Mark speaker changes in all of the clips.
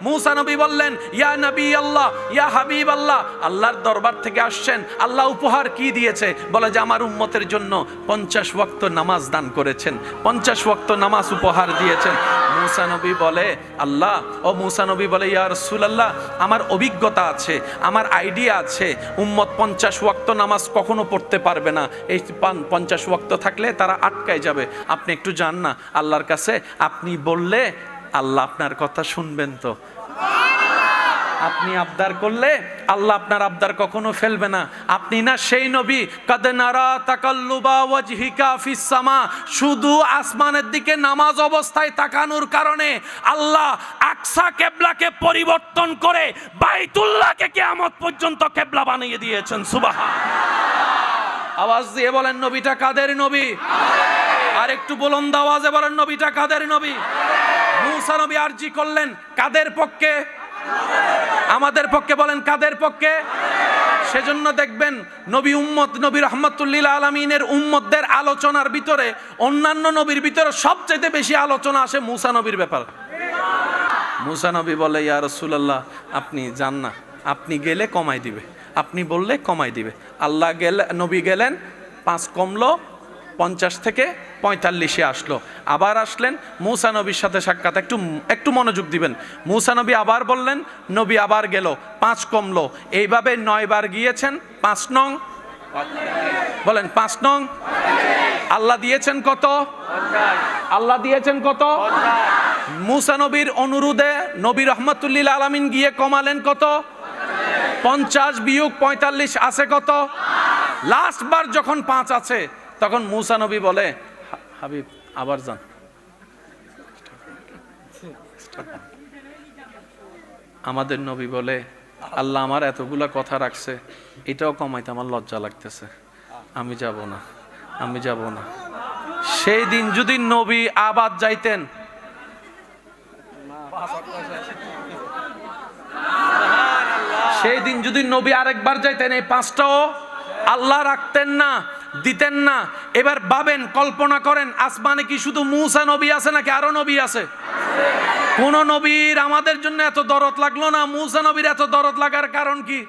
Speaker 1: মুসা নবী বললেন, ইয়া নবী আল্লাহ, ইয়া হাবিব আল্লাহ, আল্লাহর দরবার থেকে আসছেন, আল্লাহ উপহার কি দিয়েছে? বলে যে আমার উম্মতের জন্য 50 ওয়াক্ত নামাজ দান করেছেন, 50 ওয়াক্ত নামাজ উপহার দিয়েছেন। মুসা নবী বলে, আল্লাহ, ও মুসা নবী বলে, ইয়া রাসূলুল্লাহ, আমার অভিজ্ঞতা আছে, আমার আইডিয়া আছে, উম্মত 50 ওয়াক্ত নামাজ কখনো পড়তে পারবে না, এই 50 ওয়াক্ত থাকলে তারা আটকায় যাবে, আপনি একটু যান না আল্লাহর কাছে, আপনি বললে আল্লাহ আপনার কথা শুনবেন। তো আপনি আবদার করলে আল্লাহ আপনার আবদার কখনো ফেলবে না। আপনি না সেই নবী, কাদ নারা তাকাল্লুবা ওয়াজহিকা ফিস সামা, শুধু আসমানের দিকে নামাজ অবস্থায় তাকানোর কারণে আল্লাহ আকসা কিবলাকে পরিবর্তন করে বাইতুল্লাহকে কিয়ামত পর্যন্ত কিবলা বানিয়ে দিয়েছেন। সুবহানাল্লাহ। আওয়াজ দিয়ে বলেন, নবীটা কাদের নবী? আর একটু বুলন্দ আওয়াজে বলেন, নবীটা কাদের নবী? মুসা নবী আরজি করলেন কাদের পক্ষে? আমাদের পক্ষে। বলেন কাদের পক্ষে? সেজন্য দেখবেন নবী উম্মত, নবী রাহমাতুল লিল আলামিনের উম্মতদের আলোচনার ভিতরে অন্যান্য নবীর ভিতরে সবচেয়ে বেশি আলোচনা আসে মুসা নবীর ব্যাপার। মুসা নবী বলে, ইয়া রাসূলুল্লাহ, আপনি যান না, আপনি গেলে কমাই দিবে, আপনি বললে কমাই দিবে। আল্লাহ গেলে, নবী গেলেন, 5 কমলো, 50 থেকে 45-এ আসলো। আবার আসলেন, মুসা নবীর সাথে সাক্ষাৎ, একটু মনোযোগ দিবেন। মুসা নবী আবার বললেন, নবী আবার গেল, 5 কমলো, এইভাবে 9 বার গিয়েছেন। 5 নং বলেন, 5 নং। আল্লাহ দিয়েছেন কত? আল্লাহ দিয়েছেন কত? মুসা নবীর অনুরোধে নবী রাহমাতুল লিল আলামিন গিয়ে কমালেন কত? 50 বিয়োগ 45 আছে কত? লাস্ট বার যখন 5 আছে, তখন মুসা নবী বলে, হাবিব আবার যান। আমাদের নবী বলে, আল্লাহ আমার এতগুলা কথা রাখছে, এটাও কমাইতে আমার লজ্জা লাগতেছে, আমি যাব না, আমি যাব না। সেই দিন যদি নবী আবার যাইতেন, সেই দিন যদি নবী আরেকবার যাইতেন, এই 5টাও আল্লাহ রাখতেন না, দিতেন না। এবার ভাবেন, কল্পনা করেন, আসমানে কি শুধু মুসা নবী আছে নাকি আরো নবী আছে? কোন নবীর আমাদের জন্য এত দরদ লাগলো না, মুসা নবীর এত দরদ লাগার কারণ কি?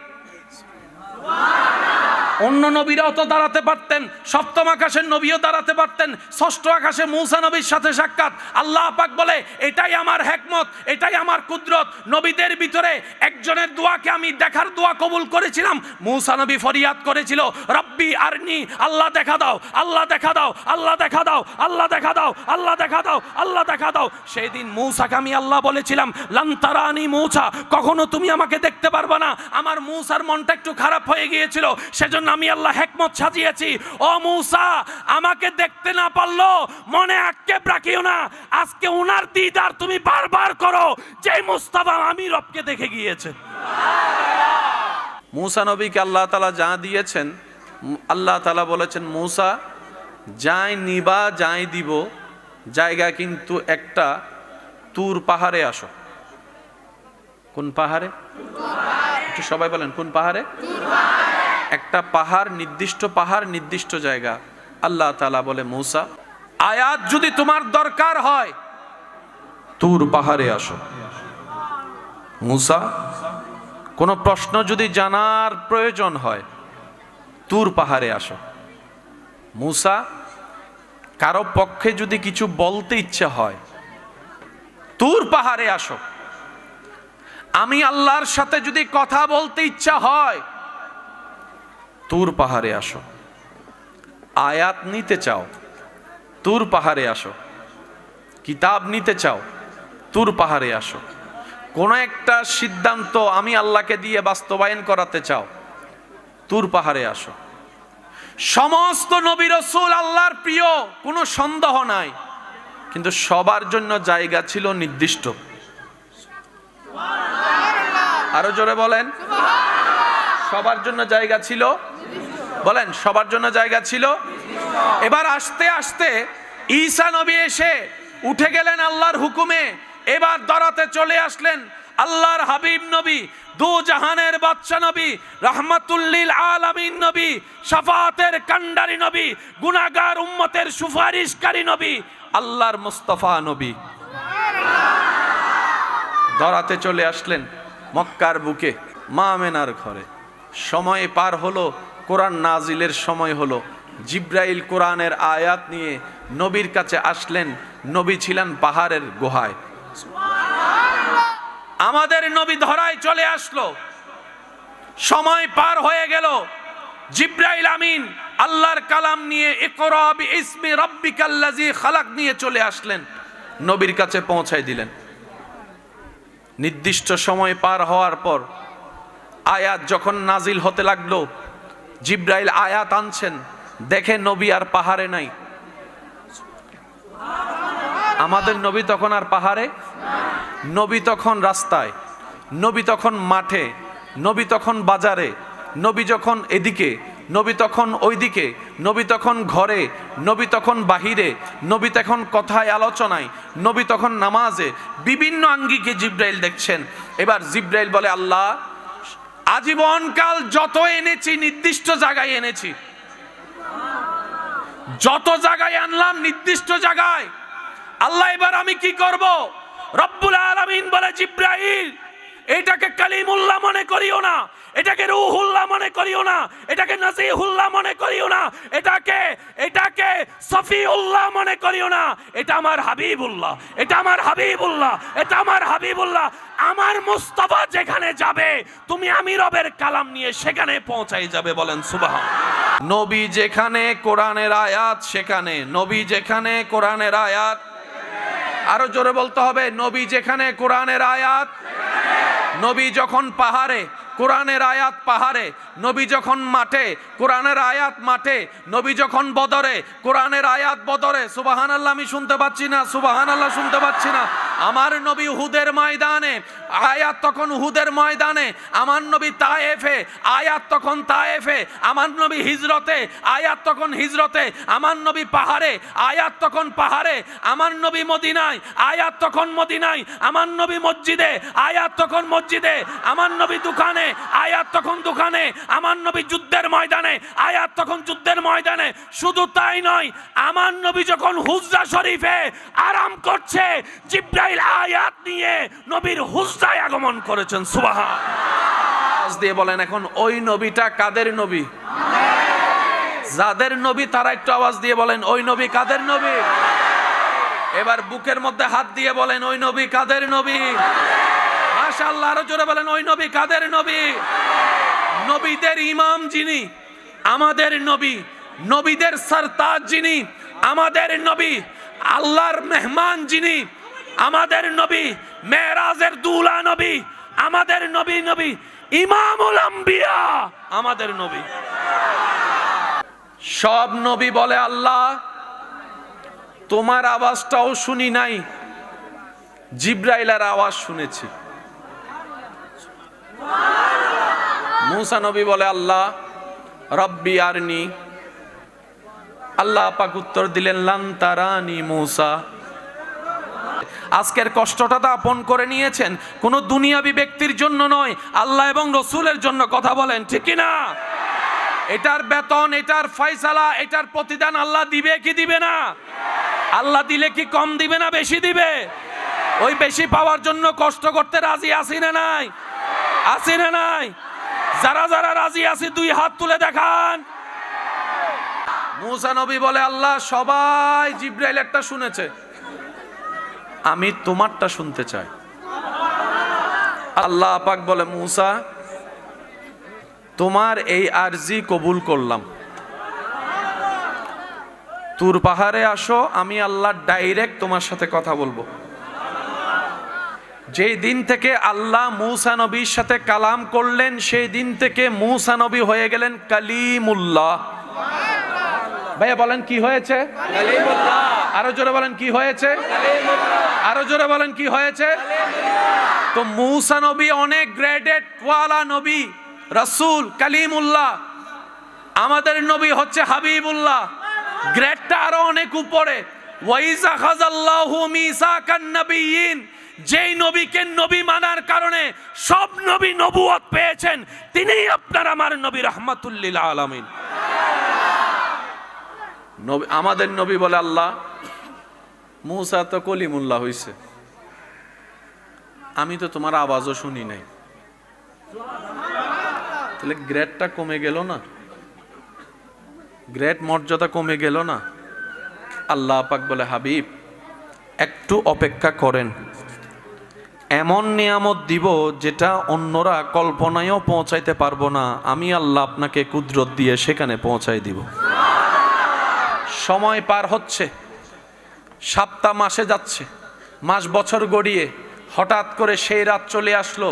Speaker 1: অন্য নবীরাও তো দাঁড়াতে পারতেন, 7ম আকাশের নবীও দাঁড়াতে পারতেন, 6ষ্ঠ আকাশে মুসা নবীর সাথে সাক্ষাৎ। আল্লাহ পাক বলে, এটাই আমার হিকমত, এটাই আমার কুদরত। নবীদের ভিতরে একজনের দোয়াকে আমি দেখার দোয়া কবুল করেছিলাম। মুসা নবী ফরিয়াদ করেছিল, রব্বি আরনি, আল্লাহ দেখা দাও, আল্লাহ দেখা দাও, আল্লাহ দেখা দাও, আল্লাহ দেখা দাও, আল্লাহ দেখা দাও, আল্লাহ দেখা দাও। সেই দিন মুসাকে আমি আল্লাহ বলেছিলাম, লান তারানি মুসা, কখনো তুমি আমাকে দেখতে পারবে না। আমার মুসার মনটা একটু খারাপ হয়ে গিয়েছিল, সেজন্য আমি আল্লাহ হিকমত সাজিয়েছি। ও মুসা, আমাকে দেখতে না পারলো মনে আক্ষেপ রাখিও না, আজকে উনার দিদার তুমি বারবার করো, যে মুস্তাফা আমি রবকে দেখে গিয়েছে। মুসা নবীকে আল্লাহ তাআলা যা দিয়েছেন, আল্লাহ তাআলা বলেছেন, মুসা যাই নিবা, যাই দিব, জায়গা কিন্তু একটা, তুর পাহাড়ে আসো। কোন পাহাড়ে? একটু সবাই বলেন, কোন পাহাড়ে? একটা পাহাড়, নির্দিষ্ট পাহাড়, নির্দিষ্ট জায়গা। আল্লাহ তাআলা বলে, মুসা আয়াত যদি তোমার দরকার হয়, তুর পাহাড়ে আসো। মুসা কোন প্রশ্ন যদি জানার প্রয়োজন হয়, তুর পাহাড়ে আসো। মুসা কারো পক্ষে যদি কিছু বলতে ইচ্ছে হয়, তুর পাহাড়ে আসো। আমি আল্লাহর সাথে যদি কথা বলতে ইচ্ছা হয়, তুর পাহাড়ে আসো। আয়াত নিতে চাও, তুর পাহাড়ে আসো। কিতাব নিতে চাও, তুর পাহাড়ে আসো। কোন একটা সিদ্ধান্ত আমি আল্লাহকে দিয়ে বাস্তবায়ন করাতে চাও, তুর পাহাড়ে আসো। সমস্ত নবী রাসূল আল্লাহর প্রিয়, কোনো সন্দেহ নাই, কিন্তু সবার জন্য জায়গা ছিল নির্দিষ্ট। আরো জোরে বলেন, সবার জন্য জায়গা ছিল। বলেন, সবার জন্য জায়গা ছিল। এবার আস্তে আস্তে ঈসা নবী এসে উঠে গেলেন আল্লাহর হুকুমে। এবার দরাতে চলে আসলেন আল্লাহর হাবিব নবী, দু জাহানের বাদশা নবী, রাহমাতুল লিল আলামিন নবী, শাফাআতের কান্ডারি নবী, গুনাহগার উম্মতের সুপারিশকারী নবী, আল্লাহর মুস্তাফা নবী। ধরাতে চলে আসলেন মক্কার বুকে মা আমেনার ঘরে। সময় পার হলো, কোরআন নাজিলের সময় হলো। জিব্রাইল কোরআনের আয়াত নিয়ে নবীর কাছে আসলেন। নবী ছিলেন পাহাড়ের গুহায়। আমাদের নবী ধরায় চলে আসলো, সময় পার হয়ে গেল। জিব্রাইল আমিন আল্লাহর কালাম নিয়ে ইকরা বিইসমি রাব্বিকাল্লাযী খালাক নিয়ে চলে আসলেন, নবীর কাছে পৌঁছায় দিলেন। নির্দিষ্ট সময় পার হওয়ার পর আয়াত যখন নাজিল হতে লাগলো, জিব্রাইল আয়াত আনছেন, দেখে নবী আর পাহাড়ে নাই। আমাদের নবী তখন আর পাহাড়ে, নবী তখন রাস্তায়, নবী তখন মাঠে, নবী তখন বাজারে, নবী যখন এদিকে, নবী তখন ওইদিকে, নবী তখন ঘরে, নবী তখন বাহিরে, নবী তখন কথায় আলোচনায়, নবী তখন নামাজে, বিভিন্ন আঙ্গিকে জিব্রাইল দেখছেন। এবার জিব্রাইল বলে, আল্লাহ আজীবনকাল যত এনেছি নির্দিষ্ট জায়গায় এনেছি, যত জায়গায় আনলাম নির্দিষ্ট জায়গায়। আল্লাহ এবার আমি কি করব? রব্বুল আলামিন বলে, জিব্রাইল এটাকে কালিমুল্লাহ মনে করিও না, এটাকে রূহুল্লাহ মনে করিও না, এটাকে নাসিহুল্লাহ মনে করিও না, এটাকে সফিউল্লাহ মনে করিও না, এটা আমার হাবিবুল্লাহ, এটা আমার হাবিবুল্লাহ, এটা আমার হাবিবুল্লাহ। আমার মুস্তাফা যেখানে যাবে তুমি আমি রবের কালাম নিয়ে সেখানে পৌঁছাই যাবে। বলেন সুবহানাল্লাহ। নবী যেখানে কোরআনের আয়াত সেখানে, নবী যেখানে কোরআনের আয়াত, আরো জোরে বলতে হবে, নবী যেখানে কোরআনের আয়াত। নবী যখন পাহাড়ে, কোরআনের আয়াত পাহাড়ে, নবী যখন মাঠে, কোরআনের আয়াত মাঠে, নবী যখন বদরে, কোরআনের আয়াত বদরে। সুবহানাল্লাহ আমি শুনতে পাচ্ছি না, সুবহানাল্লাহ শুনতে পাচ্ছি না। আমার নবী উহুদের ময়দানে, আয়াত তখন উহুদের ময়দানে। আমার নবী তায়েফে, আয়াত তখন তায়েফে। আমার নবী হিজরতে, আয়াত তখন হিজরতে। আমার নবী পাহাড়ে, আয়াত তখন পাহাড়ে। আমার নবী মদিনায়, আয়াত তখন মদিনায়। আমার নবী মসজিদে, আয়াত তখন মসজিদে। আমার নবী দোকানে, আয়াত তখন দোকানে। আমার নবী যুদ্ধের ময়দানে, আয়াত তখন যুদ্ধের ময়দানে। শুধু তাই নয়, আমার নবী যখন হুজরা শরীফে আরাম করছে, জিব্রাইল আয়াত নিয়ে নবীর হুজরায় আগমন করেছেন। সুবহানাল্লাহ দিয়ে বলেন, এখন ওই নবীটা কাদের নবী? যাদের নবী তারা একটু আওয়াজ দিয়ে বলেন, ওই নবী কাদের নবী? এবার বুকের মধ্যে হাত দিয়ে বলেন, ওই নবী কাদের নবী? মাশাআল্লাহ, আরো জোরে বলেন, ওই নবী কাদের নবী? নবীদের ইমাম যিনি, আমাদের নবী। নবীদের সরতাজ যিনি, আমাদের নবী। আল্লাহর মেহমান যিনি, আমাদের নবী। মেরাজের দুলা নবী, আমাদের নবী। নবী ইমামুল আম্বিয়া, আমাদের নবী। সব নবী বলে, আল্লাহ তোমার আওয়াজটাও শুনি নাই, জিব্রাইলের আওয়াজ শুনেছি। মুসা নবী বলে, আল্লাহ রব্বি আরনি। আল্লাহ পাক উত্তর দিলেন, লান তারানি মুসা। আজকের কষ্টটা তো আপন করে নিয়েছেন, কোন দুনিয়াবি ব্যক্তির জন্য নয়, আল্লাহ এবং রসুলের জন্য। কথা বলেন ঠিক কি না? এটার বেতন, এটার ফয়সালা, এটার প্রতিদান আল্লাহ দিবে কি দিবে না? আল্লাহ দিলে কি কম দিবে না বেশি দিবে? ওই বেশি পাওয়ার জন্য কষ্ট করতে রাজি আছি না নাই? আছি না নাই? যারা যারা রাজি আছি দুই হাত তুলে দেখান। মুসা নবী বলে, আল্লাহ সবাই জিব্রাইল একটা শুনেছে, আমি তোমারটা শুনতে চাই। আল্লাহ পাক বলে, মুসা তোমার এই আরজি কবুল করলাম, তুর পাহাড়ে আসো, আমি আল্লাহ ডাইরেক্ট তোমার সাথে কথা বলবো। যেই দিন থেকে আল্লাহ মুসা নবীর সাথে কালাম করলেন, সেই দিন থেকে মুসা নবী হয়ে গেলেন কালিমুল্লাহ। ভাইয়া বলেন কি হয়েছে? কালিমুল্লাহ। আরো জোরে বলেন কি হয়েছে? কালিমুল্লাহ। আরো জোরে বলেন কি হয়েছে? কালিমুল্লাহ। তো মুসা নবী অনেক গ্রেডেড ওয়ালা নবী, রাসূল, কালিমুল্লাহ। আমাদের নবী হচ্ছে হাবিবুল্লাহ, গ্রেডটা আরো অনেক উপরে। ওয়াইজা খাযাল্লাহু মিসাকান নাবিয়িন, যেই নবীকে নবী মানার কারণে সব নবী নবুয়ত পেয়েছেন, তিনিই আপনার আমার নবী রাহমাতুল লিল আলামিন। আমাদের নবী বলে, আল্লাহ মুসা তো কলিমুল্লাহ হইছে, আমি তো তোমার আওয়াজও শুনি নাই। তাহলে গ্রেডটা কমে গেল না? গ্রেড মর্যাদা কমে গেল না? আল্লাহ পাক বলে, হাবিব একটু অপেক্ষা করেন, এমন নিয়ামত দিব যেটা অন্যরা কল্পনায়ও পৌঁছাইতে পারবো না, আমি আল্লাহ আপনাকে কুদরত দিয়ে সেখানে পৌঁছাই দিব। সময় পার হচ্ছে, সপ্তাহ মাসে যাচ্ছে, মাস বছর গড়িয়ে হঠাৎ করে সেই রাত চলে আসলো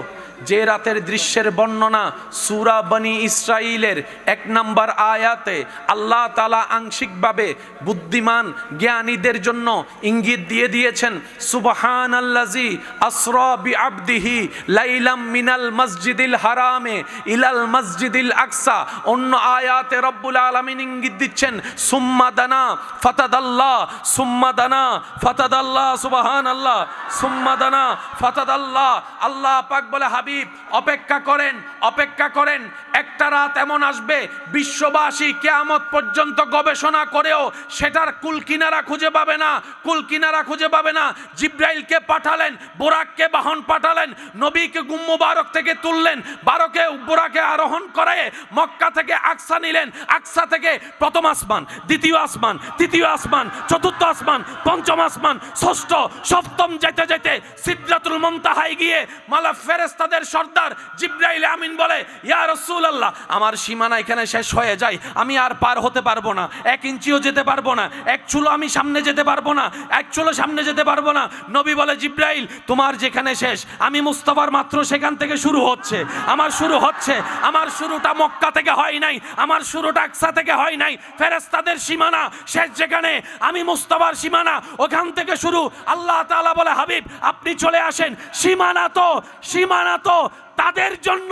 Speaker 1: যে রাতের দৃশ্যের বর্ণনা সূরা বনি ইসরাইলের 1 নম্বর আয়াতে আল্লাহ তাআলা আংশিকভাবে বুদ্ধিমান জ্ঞানীদের জন্য ইঙ্গিত দিয়ে দিয়েছেন। সুবহানাল্লাযী আসরা বিআবদিহি লাইলাম মিনাল মসজিদিল হারামে ইলাল মসজিদিল আকসা। অন্য আয়াতে রব্বুল আলামিন ইঙ্গিত দিচ্ছেন সুম্মা দানা ফাতাদাল্লাহ, সুম্মা দানা ফাতাদাল্লাহ, সুবহানাল্লাহ, সুম্মা দানা ফাতাদাল্লাহ। আল্লাহ পাক বলে, হাবিব অপেক্ষা করেন, অপেক্ষা করেন, একটা রাত এমন আসবে বিশ্ববাসী কিয়ামত পর্যন্ত গবেষণা করেও সেটার কুলকিনারা খুঁজে পাবে না, কুলকিনারা খুঁজে পাবে না। জিব্রাইলকে পাঠালেন, বোরাককে বাহন পাঠালেন, নবীকে গুম মুবারক থেকে তুললেন, বারকে বোরাকে আরোহণ করে মক্কা থেকে আকসা নিলেন, আকসা থেকে প্রথম আসমান, দ্বিতীয় আসমান, তৃতীয় আসমান, চতুর্থ আসমান, পঞ্চম আসমান, ষষ্ঠ সপ্তম যেতে যেতে সিদরাতুল মুনতাহায় গিয়ে মালা ফেরেশতাদের সর্দার জিব্রাইল আমিন বলে, ইয়া রাসূলুল্লাহ আমার সীমানা এখানে শেষ হয়ে যায়, আমি আর পার হতে পারবো না, 1 ইঞ্চিও যেতে পারবো না, 1 চুলো আমি সামনে যেতে পারবো না, 1 চুলো সামনে যেতে পারবো না। নবী বলে, জিব্রাইল তোমার যেখানে শেষ আমি মুস্তাফার মাত্র সেখান থেকে শুরু হচ্ছে, আমার শুরু হচ্ছে, আমার শুরুটা মক্কা থেকে হয় নাই, আমার শুরুটা আকসা থেকে হয় নাই, ফেরেশতাদের সীমানা শেষ যেখানে আমি মুস্তাফার সীমানা ওখান থেকে শুরু। আল্লাহ তাআলা বলে, হাবিব আপনি চলে আসেন, সীমানা তো তাদের জন্য,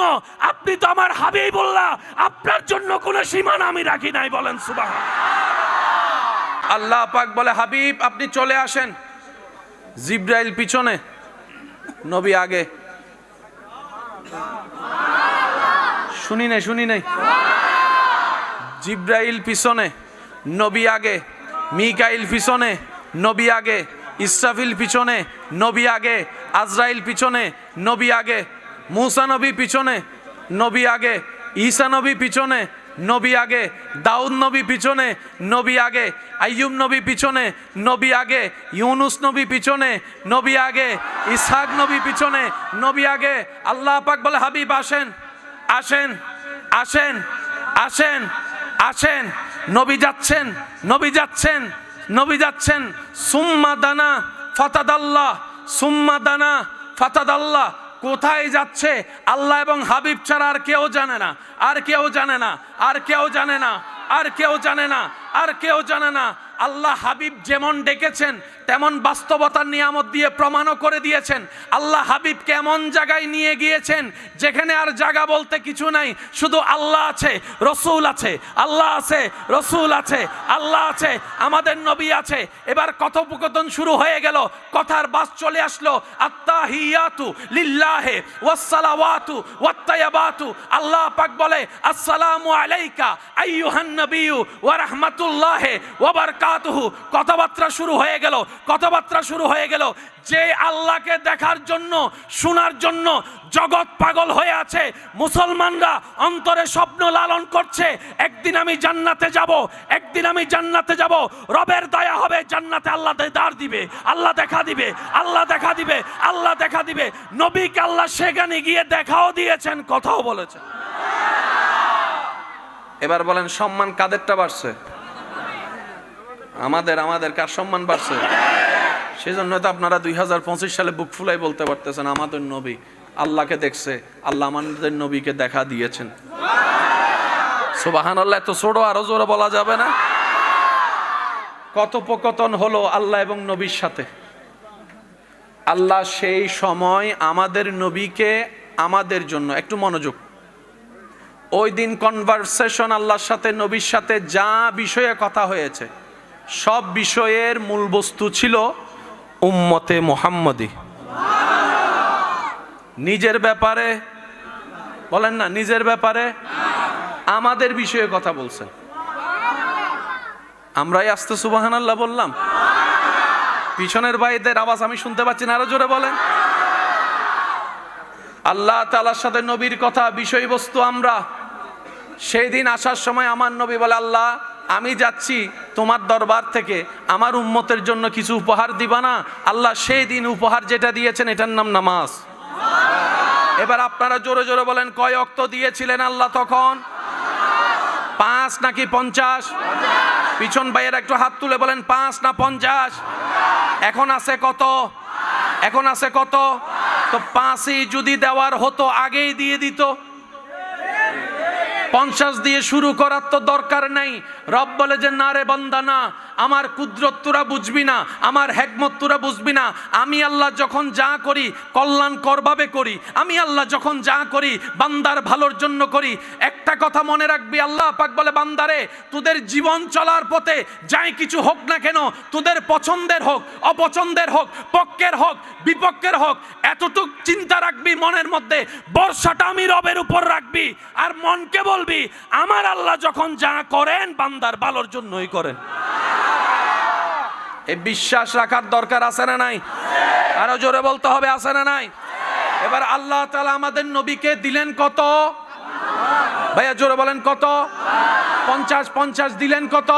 Speaker 1: আপনি তো আমার হাবিবুল্লাহ, আপনার জন্য কোনো সীমানা আমি রাখি নাই, বলেন সুবহানাল্লাহ। আল্লাহ পাক বলে, হাবিব আপনি চলে আসেন। জিব্রাইল পিছনে, নবী আগে। শুনি নাই। জিব্রাইল পিছনে, নবী আগে। মিকাইল পিছনে, নবী আগে। ইসরাফিল পিছনে, নবী আগে। আজরাইল পিছনে, নবী আগে। মুসা নবী পিছনে, নবী আগে। ঈসা নবী পিছনে, নবী আগে। দাউদ নবী পিছনে, নবী আগে। আইয়ুব নবী পিছনে, নবী আগে। ইউনুস নবী পিছনে, নবী আগে। ইসহাক নবী পিছনে, নবী আগে। আল্লাহ পাক বলে, হাবিব আসেন, আসেন, আসেন, আসেন, আসেন। নবী যাচ্ছেন, নবী যাচ্ছেন, নবী যাচ্ছেন। সুম্মা দানা ফাতাদাল্লাহ, সুম্মা দানা ফাতাদাল্লাহ। কোথায় যাচ্ছে আল্লাহ এবং হাবিব ছাড়া আর কেউ জানে না, আর কেউ জানে না, আর কেউ জানে না, আর কেউ জানে না, আর কেউ জানে না। আল্লাহ হাবিব যেমন ডেকেছেন তেমন বাস্তবতার নিয়ামত দিয়ে প্রমাণও করে দিয়েছেন। আল্লাহ হাবিবকে এমন জায়গায় নিয়ে গিয়েছেন যেখানে আর জায়গা বলতে কিছু নাই, শুধু আল্লাহ আছে, রসুল আছে, আল্লাহ আছে, রসুল আছে, আল্লাহ আছে, আমাদের নবী আছে। এবার কথোপকথন শুরু হয়ে গেল, কথার বাস চলে আসলো। আত্তাহিয়াতু লিল্লাহি ওয়াসসালাওয়াতু ওয়াত্তাইয়াবাতু। আল্লাহ পাক বলে, আসসালামু আলাইকা আইয়ুহান নবিয়্যু ওয়া রাহমাতুল্লাহি ওয়া বারাকাতুহু। কথাবার্তা শুরু হয়ে গেল, কথাবার্তা শুরু হয়ে গেল। যে আল্লাহকে দেখার জন্য, শোনার জন্য জগৎ পাগল হয়ে আছে, মুসলমানরা অন্তরে স্বপ্ন লালন করছে, একদিন আমি জান্নাতে যাব, একদিন আমি জান্নাতে যাব, রবের দয়া হবে, জান্নাতে আল্লাহ দেদার দিবে, আল্লাহ দেখা দিবে, আল্লাহ দেখা দিবে, আল্লাহ দেখা দিবে। নবীকে আল্লাহ সেখানে গিয়ে দেখাও দিয়েছেন, কথাও বলেছেন। এবার বলেন সম্মান কাদেরটা বাড়ছে? আমাদের কার সম্মান বাড়ছে? সেই জন্য তো আপনারা 2025 সালে বুক ফুলাই বলতে পারতেছেন, আমাদের নবী আল্লাহকে দেখছে, আল্লাহ আমাদের নবীকে দেখা দিয়েছেন। সুবহানাল্লাহ। এত ছোট আরো জোরে বলা যাবে না? কথোপকথন হলো আল্লাহ এবং নবীর সাথে। আল্লাহ সেই সময় আমাদের নবীকে আমাদের জন্য, একটু মনোযোগ, ওই দিন কনভারসেশন আল্লাহর সাথে নবীর সাথে যা বিষয়ে কথা হয়েছে সব বিষয়ের মূল বস্তু ছিল উম্মতে মুহাম্মদী। নিজের ব্যাপারে বলেন না, নিজের ব্যাপারে আমাদের বিষয়ে কথা বলছেন। আমরাই আস্তে সুবহানাল্লাহ বললাম, পিছনের ভাইদের আওয়াজ আমি শুনতে পাচ্ছি না, আরো জোরে বলেন। আল্লাহ তাআলার সাথে নবীর কথা বিষয়বস্তু আমরা সেই দিন আসার সময় আমার নবী বলে, আল্লাহ আমি যাচ্ছি তোমার দরবার থেকে, আমার উম্মতের জন্য কিছু উপহার দিবা না? আল্লাহ সেই দিন উপহার যেটা দিয়েছেন এটার নাম নামাজ। এবার আপনারা জোরে জোরে বলেন, কয় ওয়াক্ত দিয়েছিলেন আল্লাহ তখন? 5 নাকি 50? পিছন ভাইয়ের একটু হাত তুলে বলেন 5 না 50? এখন আছে কত? এখন আছে কত? তো 5ই যদি দেওয়ার হতো আগেই দিয়ে দিত। 50 দিয়ে শুরু করার তো দরকার নাই। রব বলে যে না রে বান্দা, না, আমার কুদরত তোরা বুঝবি না, আমার হিকমত তোরা বুঝবি না। আমি আল্লাহ যখন যা করি কল্যাণকর ভাবে করি, আমি আল্লাহ যখন যা করি বান্দার ভালোর জন্য করি। একটা কথা মনে রাখবি, আল্লাহ পাক বলে বান্দারে তোদের জীবন চলার পথে যাই কিছু হোক না কেন, তোদের পছন্দের হোক অপছন্দের হোক, পক্ষের হোক বিপক্ষের হোক, এতটুক চিন্তা রাখবি মনের মধ্যে, ভরসাটা আমি রবের উপর রাখবি। আর মনকে বলবি আমার আল্লাহ যখন যা করেন বান্দার ভালোর জন্যই করেন। এই বিশ্বাস রাখার দরকার আছে না নাই? আরো জোরে বলতে হবে, আছে না নাই? এবার আল্লাহ তাআলা আমাদের নবীকে দিলেন কত? ভাইয়া জোরে বলেন কত? 50 দিলেন কত?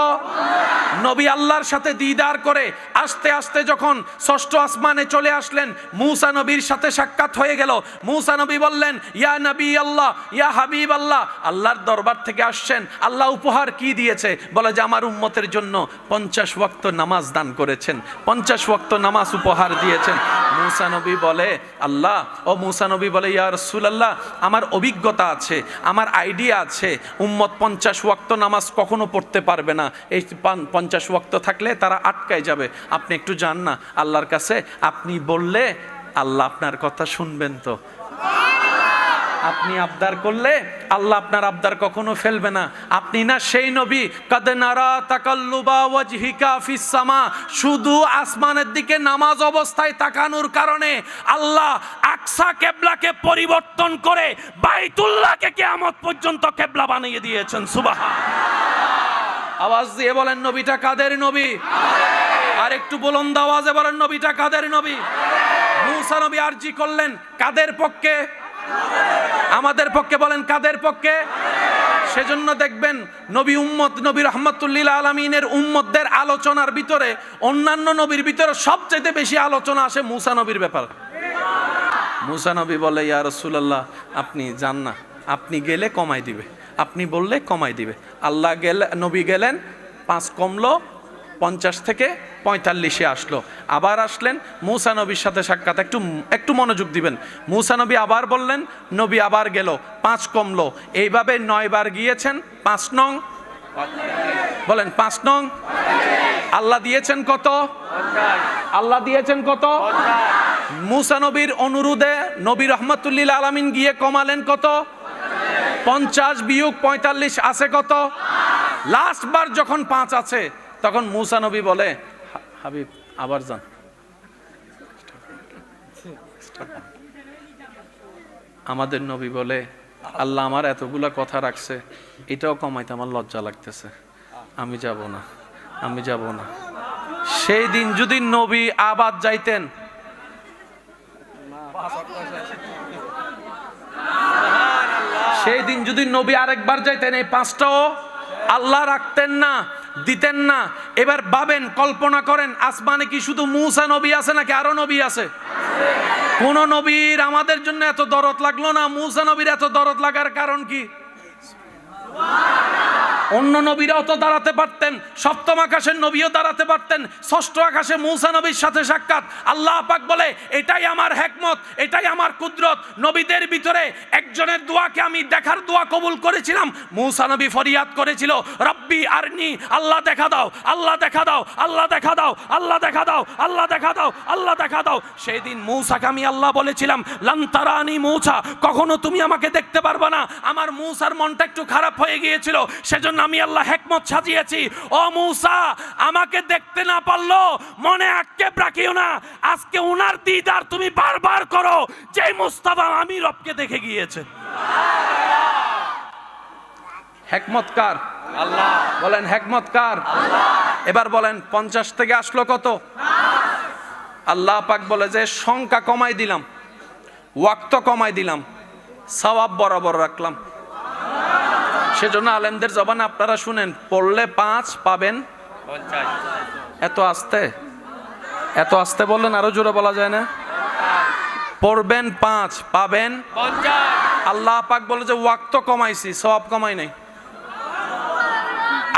Speaker 1: নবী আল্লাহর সাথে দিদার করে আস্তে আস্তে যখন ষষ্ঠ আসমানে চলে আসলেন, মূসা নবীর সাথে সাক্ষাৎ হয়ে গেল। মূসা নবী বললেন, ইয়া নবী আল্লাহ, ইয়া হাবিব আল্লাহ, আল্লাহর দরবার থেকে আসছেন, আল্লাহ উপহার কি দিয়েছে? বলে যে আমার উম্মতের জন্য 50 ওয়াক্ত নামাজ দান করেছেন, 50 ওয়াক্ত নামাজ উপহার দিয়েছেন। মূসা নবী বলে, আল্লাহ, ও মূসা নবী বলে, ইয়া রাসূলুল্লাহ, আমার অভিজ্ঞতা আছে, আমার আইডিয়া আছে, উম্মত 50 ওয়াক্ত নামাজ কখনো পড়তে পারবে না। এই 50 ওয়াক্ত থাকলে তারা আটকায় যাবে। আপনি একটু যান না আল্লাহর কাছে, আপনি বললে আল্লাহ আপনার কথা শুনবেন। তো আপনি আবদার করলে আল্লাহ আপনার আবদার কখনো ফেলবে না। আপনি না সেই নবী, কাদ নারা তাকাল্লুবা ওয়াজহিকা ফিস সামা, শুধু আসমানের দিকে নামাজ অবস্থায় তাকানোর কারণে আল্লাহ আকসা কিবলাকে পরিবর্তন করে বাইতুল্লাহকে কিয়ামত পর্যন্ত কিবলা বানিয়ে দিয়েছেন। সুবহানাল্লাহ। আওয়াজ দিয়ে বলেন নবীটা কাদের নবী? আর একটু বুলন্দ আওয়াজে বলেন নবীটা কাদের নবী? মূসা নবী আরজি করলেন কাদের পক্ষে? আমাদের পক্ষে। বলেন কাদের পক্ষে? সেজন্য দেখবেন নবী উম্মত, নবী রাহমাতুল লিল আলামিনের উম্মতদের আলোচনার ভিতরে অন্যান্য নবীর ভিতরে সবচেয়ে বেশি আলোচনা আসে মূসা নবীর ব্যাপারে। মূসা নবী বলে, ইয়া রাসূলুল্লাহ, আপনি যান না, আপনি গেলে কমাই দিবে, আপনি বললে কমাই দিবে। আল্লাহ গেলে, নবী গেলেন, 5 কমলো, 50 থেকে 45-এ আসলো। আবার আসলেন, মূসা নবীর সাথে সাক্ষাৎ। একটু মনোযোগ দিবেন। মূসা নবী আবার বললেন, নবী আবার গেল, 5 কমলো। এইভাবে 9 বার গিয়েছেন। 5 নং বলেন, 5 নং। আল্লাহ দিয়েছেন কত? আল্লাহ দিয়েছেন কত? মূসা নবীর অনুরোধে নবী রাহমাতুল লিল আলামিন গিয়ে কমালেন কত? 50 বিয়োগ 45 আছে কত? লাস্ট বার যখন 5 আছে তখন মূসা নবী বলে, হাবিব আবার যান। আমাদের নবী বলে, আল্লাহ আমার এতগুলা কথা রাখছে, এটাও কমাইতে আমার লজ্জা লাগতেছে, আমি যাব না, আমি যাব না। সেই দিন যদি নবী আবার যাইতেন, সেই দিন যদি নবী আরেকবার যাইতেন, এই 5টাও আল্লাহ রাখতেন না, দিতেন না। এবার ভাবেন, কল্পনা করেন, আসমানে কি শুধু মূসা নবী আছে নাকি আরো নবী আছে? কোন নবীর আমাদের জন্য এত দরদ লাগলো না, মূসা নবীর এত দরদ লাগার কারণ কি? অন্য নবীরাও তো দাঁড়াতে পারতেন, সপ্তম আকাশের নবীও দাঁড়াতে পারতেন, ষষ্ঠ আকাশে মূসা নবীর সাথে সাক্ষাৎ। আল্লাহ পাক বলে, এটাই আমার হিকমত, এটাই আমার কুদরত। নবীদের ভিতরে একজনের দোয়াকে আমি দেখার দোয়া কবুল করেছিলাম। মূসা নবী ফরিয়াদ করেছিল, রব্বি আরনি, আল্লাহ দেখা দাও, আল্লাহ দেখা দাও, আল্লাহ দেখা দাও, আল্লাহ দেখা দাও, আল্লাহ দেখা দাও, আল্লাহ দেখা দাও। সেই দিন মূসাকে আমি আল্লাহ বলেছিলাম, লান তারানি মূসা, কখনো তুমি আমাকে দেখতে পারবে না। আমার মূসার মনটা একটু খারাপ হয়ে গিয়েছিল, সেজন্য আমি আল্লাহ হিকমত সাজিয়েছি। ও মূসা, আমাকে দেখতে না পারলো মনে আক্ষেপ রাখিও না, আজকে উনার দিদার তুমি বারবার করো, যে মুস্তাফা আমি রবকে দেখে গিয়েছে। হিকমত কার? আল্লাহ। বলেন হিকমত কার? আল্লাহ। এবার বলেন 50 থেকে আসলো কত? আল্লাহ পাক বলে যে সংখ্যা কমাই দিলাম, ওয়াক্ত কমাই দিলাম, সওয়াব বরাবর রাখলাম। সেজন্য আলেমদের জবানে আপনারা শুনেন, পড়লে 5 পাবেন 50। এত আস্তে বললেন, আরো জোরে বলা যায় না? পড়বেন 5 পাবেন 50। আল্লাহ পাক বলে যে ওয়াক্ত কমাইছি, সওয়াব কমাই নাই।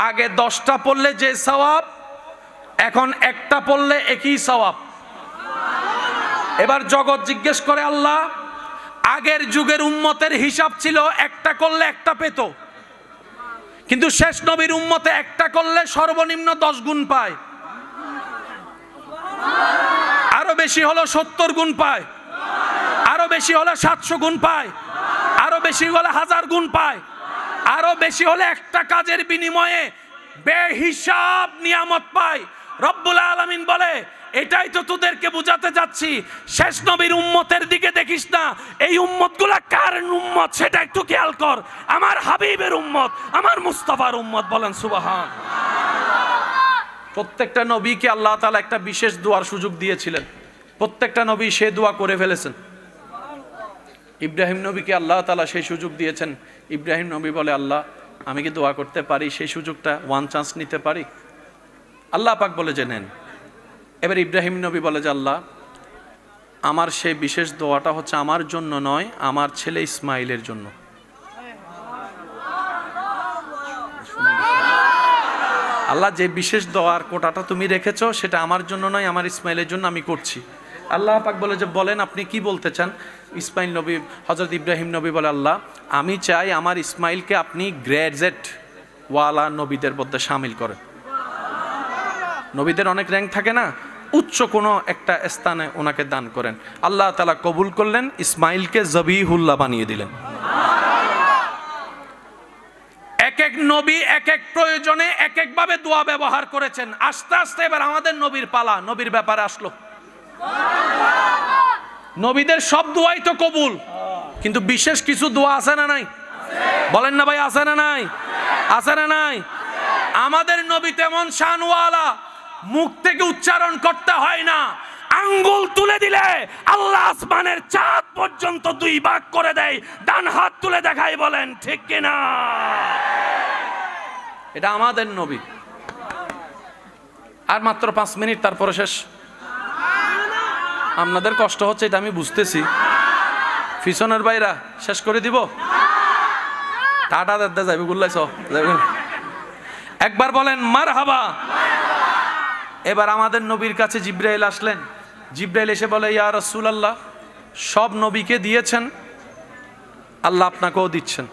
Speaker 1: আগে 10টা পড়লে যে সওয়াব, এখন একটা পড়লে একই সওয়াব। এবার জগৎ জিজ্ঞেস করে, আল্লাহ আগের যুগের উম্মতের হিসাব ছিল একটা করলে একটা পেত, কিন্তু শেষ নবীর উম্মতে একটা করলে সর্বনিম্ন 10 গুণ পায়, আরো বেশি হলো 70 গুণ পায়, আরো বেশি হলে 700 গুণ পায়, আরো বেশি হলে 1000 গুণ পায়, আরো বেশি হলে একটা কাজের বিনিময়ে বেহিসাব নিয়ামত পায়। রব্বুল আলামিন বলে, এটাই তো তোদেরকে বুঝাতে যাচ্ছি, শেষ নবীর উম্মতের দিকে দেখিস না, এই উম্মতগুলা কার উম্মত সেটা একটু খেয়াল কর। আমার হাবিবের উম্মত, আমার মুস্তাফার উম্মত। বলেন সুবহান। প্রত্যেকটা নবীকে আল্লাহ তাআলা একটা বিশেষ দোয়ার সুযোগ দিয়েছিলেন, প্রত্যেকটা নবী সে দোয়া করে ফেলেছেন। ইব্রাহিম নবীকে আল্লাহ তাআলা সেই সুযোগ দিয়েছেন। ইব্রাহিম নবী বলে, আল্লাহ আমি কি দোয়া করতে পারি, সেই সুযোগটা ওয়ান চান্স নিতে পারি? আল্লাহ পাক বলে যে নেন। এবার ইব্রাহিম নবী বলে যে, আল্লাহ আমার সেই বিশেষ দোয়াটা হচ্ছে আমার জন্য নয়, আমার ছেলে ইসমাইলের জন্য। আল্লাহ যে বিশেষ দোয়ার কোটাটা তুমি রেখেছো সেটা আমার জন্য নয়, আমার ইসমাইলের জন্য আমি করছি। আল্লাহ পাক বলে যে, বলেন আপনি কি বলতে চান? ইসমাইল নবী, হযরত ইব্রাহিম নবী বলে, আল্লাহ আমি চাই আমার ইসমাইলকে আপনি গ্র্যাজুয়েট ওয়ালা নবীদের মধ্যে শামিল করেন। নবীদের অনেক র্যাঙ্ক থাকে না, উচ্চ কোনো একটা স্থানে ওনাকে দান করেন। আল্লাহ তাআলা কবুল করলেন, ইসমাইলকে জবিহুল্লাহ বানিয়ে দিলেন। এক এক নবী এক এক প্রয়োজনে এক এক ভাবে দোয়া ব্যবহার করেছেন। আস্তে আস্তে এবার আমাদের নবীর পালা, নবীর ব্যাপারে আসলো। নবীদের সব দোয়াই তো কবুল, কিন্তু বিশেষ কিছু দোয়া আছে না নাই? বলেন না ভাই, আছে না নাই? আছে না নাই? আমাদের নবী তেমন শানওয়ালা, মুখ থেকে উচ্চারণ করতে হয় না, আঙ্গুল তুলে দিলে আল্লাহ আসমানের চাঁদ পর্যন্ত 2 ভাগ করে দেয়। ডান হাত তুলে দেখাই, বলেন ঠিক কিনা? এটা আমাদের নবী। আর মাত্র 5 মিনিট, তারপরে শেষ। আপনাদের কষ্ট হচ্ছে, এটা আমি বুঝতেছি। পিছনের ভাইরা শেষ করে দিব, টাটা দাদা যাইবে গুল্লাইছ একবার বলেন মারহাবা। এবার আমাদের নবীর কাছে জিব্রাইল আসলেন। জিব্রাইল এসে বলে, ইয়া রাসূলুল্লাহ, সব নবীকে দিয়েছেন, আল্লাহ আপনাকেও দিচ্ছেন।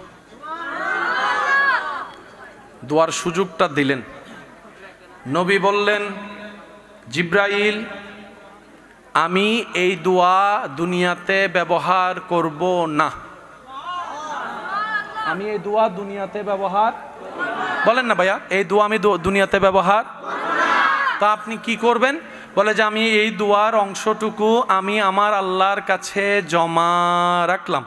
Speaker 1: দোয়ার সুযোগটা দিলেন। নবী বললেন, জিব্রাইল আমি এই দোয়া দুনিয়াতে ব্যবহার করব না। আমি এই দোয়া দুনিয়াতে ব্যবহার, বলেন না ভাইয়া, এই দোয়া আমি দুনিয়াতে ব্যবহার, তা আপনি কি করবেন? বলে যে আমি এই দোয়ার অংশটুকু আমি আমার আল্লাহর কাছে জমা রাখলাম।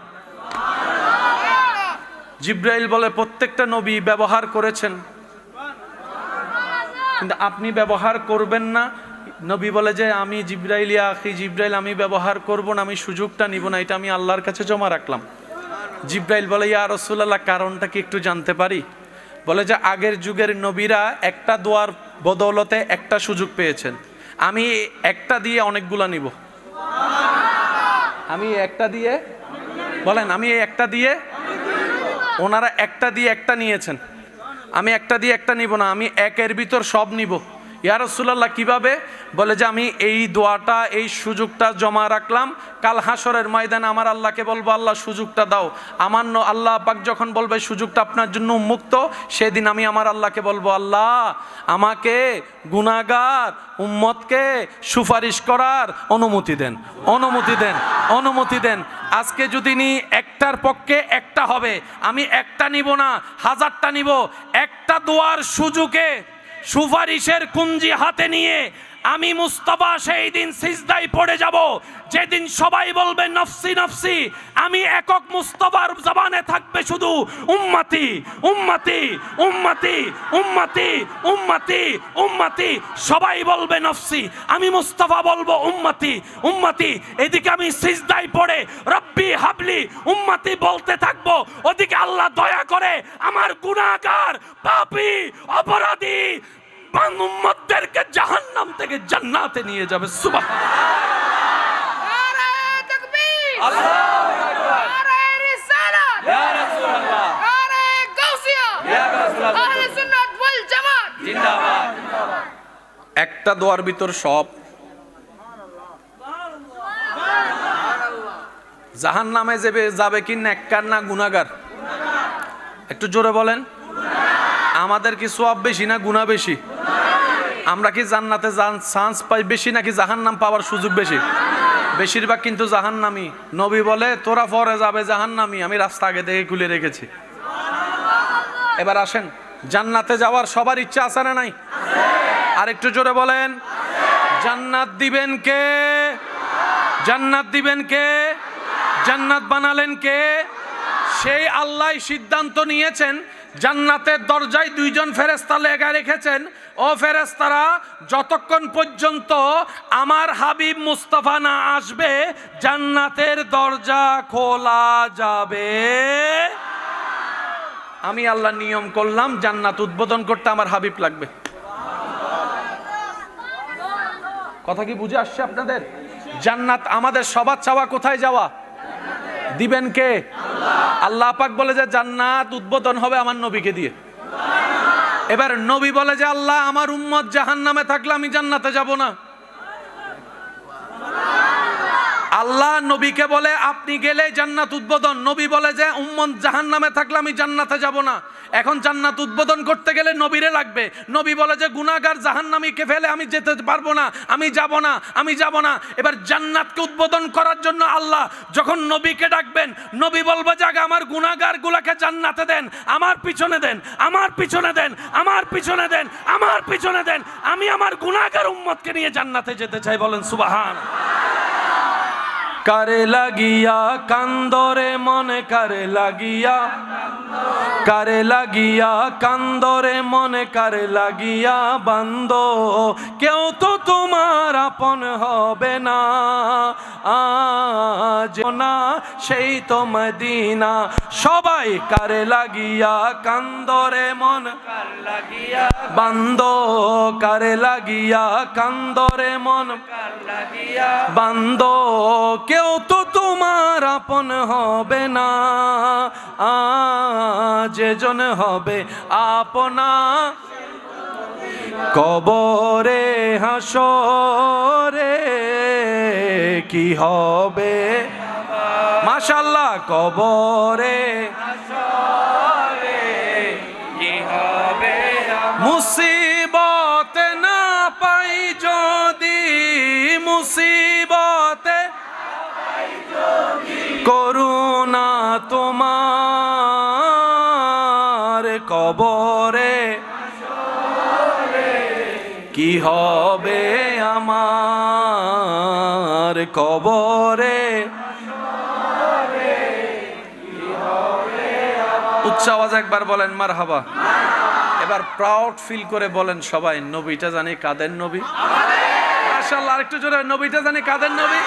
Speaker 1: জিব্রাইল বলে, প্রত্যেকটা নবী ব্যবহার করেছেন, কিন্তু আপনি ব্যবহার করবেন না। নবী বলে যে আমি জিব্রাইল, ইয়া আখি জিব্রাইল, আমি ব্যবহার করব না, আমি সুযোগটা নিব না, এটা আমি আল্লাহর কাছে জমা রাখলাম। জিব্রাইল বলে, ইয়া রাসূলুল্লাহ, কারণটা কি একটু জানতে পারি? বলে যে আগের যুগের নবীরা একটা দোয়ার বদৌলতে একটা সুযোগ পেয়েছেন, আমি একটা দিয়ে অনেকগুলা নিব। আমি একটা দিয়ে, বলেন, আমি একটা দিয়ে, ওনারা একটা দিয়ে একটা নিয়েছেন, আমি একটা দিয়ে একটা নিব না, আমি একের ভিতর সব নিব। ইয়া রাসূলুল্লাহ কিভাবে? বলে যে আমি এই দোয়াটা, এই সুযোগটা জমা রাখলাম, কাল হাসরের ময়দানে আমার আল্লাহকে বলবো, আল্লাহ সুযোগটা দাও। আমার আল্লাহ পাক যখন বলবে সুযোগটা আপনার জন্য উন্মুক্ত, সেদিন আমি আমার আল্লাহকে বলবো, আল্লাহ আমাকে গুনাহগার উম্মতকে সুপারিশ করার অনুমতি দেন, অনুমতি দেন, অনুমতি দেন। আজকে যদি নি একটার পক্ষে একটা হবে, আমি একটা নিব না, 1000টা নিব। একটা দোয়ার সুযোগে সুপারিশের কুঞ্জি হাতে নিয়ে আমি মুস্তাফা সেই দিন সিজদায় পড়ে যাব যেদিন সবাই বলবে নফসি নফসি। আমি একক মুস্তাফার জবানে থাকবে শুধু উম্মতি উম্মতি উম্মতি উম্মতি উম্মতি উম্মতি। সবাই বলবে নফসি, আমি মুস্তাফা বলবো উম্মতি উম্মতি। এদিকে আমি সিজদায় পড়ে রব্বি হাবলি উম্মতি বলতে থাকবো, ওদিকে আল্লাহ দয়া করে আমার গুনাহগার পাপী অপরাধী উম্মতদেরকে জাহান্নাম থেকে জান্নাতে নিয়ে যাবে। সুবহানাল্লাহ, নারে তাকবীর, আল্লাহু আকবার, নারে রিসালাত, ইয়া রাসূলুল্লাহ, নারে গাউসিয়া, ইয়া রাসূলুল্লাহ, আহলে সুন্নাত ওয়াল জামাত জিন্দাবাদ। একটা দোয়ার ভিতর সব। জাহান্নামে যাবে কি নেককার না গুনাহগার? একটু জোরে বলেন। আমাদের কি সওয়াব বেশি না গুনাহ বেশি? আমরা কি জান্নাতে চান্স পাই বেশি নাকি জাহান্নাম পাওয়ার সুযোগ বেশি? বেশিরভাগ কিন্তু জাহান্নামী। নবী বলে তোরা পরে যাবে জাহান্নামী, আমি রাস্তা আগে থেকে খুলে রেখেছি। এবার আসেন, জান্নাতে যাওয়ার সবার ইচ্ছা আছে না নাই? আর একটু জোরে বলেন। জান্নাত দিবেন কে? জান্নাত দিবেন কে? জান্নাত বানালেন কে? সেই আল্লাহ সিদ্ধান্ত নিয়েছেন। জান্নাতের দরজায় দুইজন ফেরেশতা লেখা রেখেছেন, ও ফেরেশতারা যতক্ষণ পর্যন্ত আমার হাবিব মুস্তাফা না আসবে জান্নাতের দরজা খোলা যাবে। আমি আল্লাহ নিয়ম করলাম জান্নাত উদ্বোধন করতে আমার হাবিব লাগবে। কথা কি বুঝে আসছে আপনাদের? জান্নাত আমাদের সবার চাওয়া, কোথায় যাওয়া? দিবেন কে? আল্লাহ পাক বলে যে জান্নাত উদ্বোধন হবে আমার নবীকে দিয়ে। এবার নবী বলে যে আল্লাহ আমার উম্মত জাহান্নামে থাকলে আমি জান্নাতে যাব না। আল্লাহ নবীকে বলে আপনি গেলে জান্নাত উদ্বোধন। নবী বলে যে উম্মত জাহান্নামে থাকলে আমি জান্নাতে যাব না। এখন জান্নাত উদ্বোধন করতে গেলে নবীরে লাগবে। নবী বলে যে গুনাহগার জাহান্নামীকে ফেলে আমি যেতে পারবো না, আমি যাব না, আমি যাব না। এবার জান্নাতকে উদ্বোধন করার জন্য আল্লাহ যখন নবীকে ডাকবেন, নবী বলবে যে আগে আমার গুনাহগার গুলাকে জান্নাতে দেন, আমার পিছনে দেন, আমার পিছনে দেন, আমার পিছনে দেন, আমার পিছনে দেন। আমি আমার গুনাহগার উম্মতকে নিয়ে জান্নাতে যেতে চাই। বলেন সুবহানাল্লাহ। কারে লাগিয়া কান্দরে মনে কারে লাগিয়া, কারে লাগিয়া কান্দরে মনে কারে লাগিয়া বান্দ, কেউ তো তোমার আপন হবে না আজ না সেই তো মদিনা। সবাই কারে লাগিয়া কান্দরে মন কারে লাগিয়া বান্দ, কারে লাগিয়া কান্দরে মন কারে লাগিয়া বান্দ, কেউ তো তোমার আপন হবে না আজ জন হবে আপনা। কবরে হাসরে কি হবে? মাশাআল্লাহ। কবরে হাসরে কি হবে? মুসিবতে না পাই যদি, মুসিবতে করুণা তোমার কবরে কি হবে আমার? কবরে উচ্চ আওয়াজ একবার বলেন মারহাবা। এবার প্রাউড ফিল করে বলেন সবাই, নবীটা জানি কাদের নবী? মাশাআল্লাহ। আরেকটু জোরে, নবীটা জানি কাদের নবী?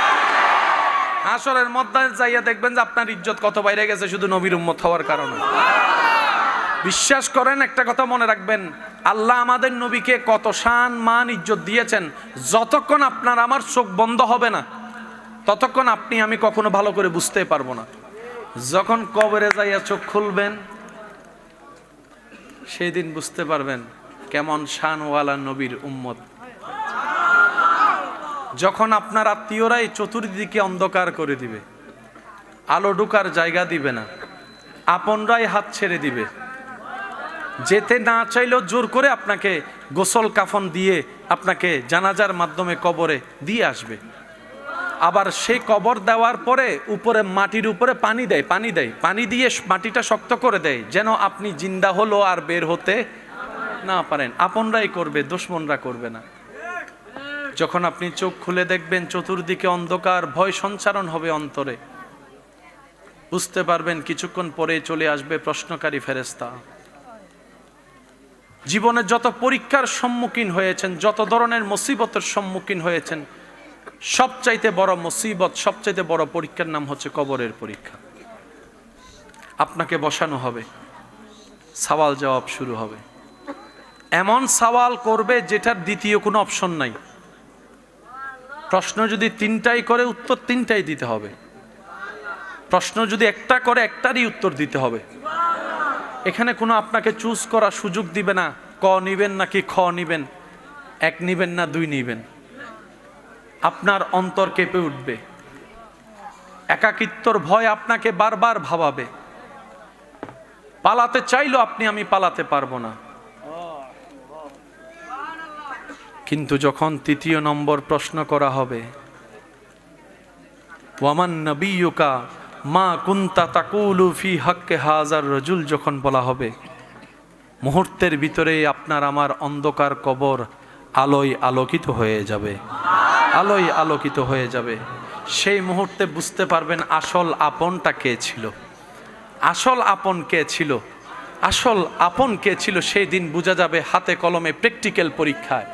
Speaker 1: হাসরের ময়দানে যাইয়া দেখবেন যে আপনার ইজ্জত কত বাইরে গেছে শুধু নবীর উম্মত হওয়ার কারণে। বিশ্বাস করেন, একটা কথা মনে রাখবেন, আল্লাহ আমাদের নবীকে কত শান মান ইজ্জত দিয়েছেন। যতক্ষণ আপনার আমার চোখ বন্ধ হবে না ততক্ষণ আপনি আমি কখনো ভালো করে বুঝতে পারবো না। যখন কবরে যাইয়া চোখ খুলবেন সেই দিন বুঝতে পারবেন কেমন শানওয়ালা নবীর উম্মত। যখন আপনার আত্মীয়রাই চতুর্দিকে অন্ধকার করে দিবে, আলো ঢোকার জায়গা দিবে না, আপনরাই হাত ছেড়ে দিবে, যেতে না চাইলেও জোর করে আপনাকে গোসল কাফন দিয়ে আপনাকে জানাজার মাধ্যমে কবরে দিয়ে আসবে। আবার সেই কবর দেওয়ার পরে উপরে মাটির উপরে পানি দেয়, পানি দিয়ে মাটিটা শক্ত করে দেয় যেন আপনি জিন্দা হলো আর বের হতে না পারেন। আপনরাই করবে, দুশমনরা করবে না। যখন আপনি চোখ খুলে দেখবেন চতুর্দিকে অন্ধকার, ভয় সঞ্চারণ হবে অন্তরে, বুঝতে পারবেন কিছুক্ষণ পরে চলে আসবে প্রশ্নকারী ফেরেশতা। জীবনে যত পরীক্ষার সম্মুখীন হয়েছেন, যত ধরনের মুসিবতের সম্মুখীন হয়েছেন, সবচাইতে বড় মুসিবত, সবচাইতে বড় পরীক্ষার নাম হচ্ছে কবরের পরীক্ষা। আপনাকে বসানো হবে, সওয়াল জবাব শুরু হবে। এমন সওয়াল করবে যেটার দ্বিতীয় কোনো অপশন নাই। প্রশ্ন যদি তিনটাই করে, উত্তর তিনটাই দিতে হবে। প্রশ্ন যদি একটা করে, একটারই উত্তর দিতে হবে। এখানে কোনো আপনাকে চুজ করার সুযোগ দিবে না, ক নিবেন নাকি খ নিবেন, এক নিবেন না দুই নিবেন। আপনার অন্তর কেঁপে উঠবে, একাকিত্বর ভয় আপনাকে বারবার ভাবাবে। পালাতে চাইলো আপনি, আমি পালাতে পারবো না। কিন্তু যখন তৃতীয় নম্বর প্রশ্ন করা হবে, ওয়ামান নবিয়্যুকা মা কুনতা তাকুলু ফি হাক্কে হাযার রাজুল, যখন বলা হবে, মুহূর্তের ভিতরে আপনার আমার অন্ধকার কবর আলোয় আলোকিত হয়ে যাবে, আলোয় আলোকিত হয়ে যাবে। সেই মুহূর্তে বুঝতে পারবেন আসল আপনটা কে ছিল, আসল আপন কে ছিল, আসল আপন কে ছিল। সেই দিন বোঝা যাবে হাতে কলমে, প্র্যাকটিক্যাল পরীক্ষায়।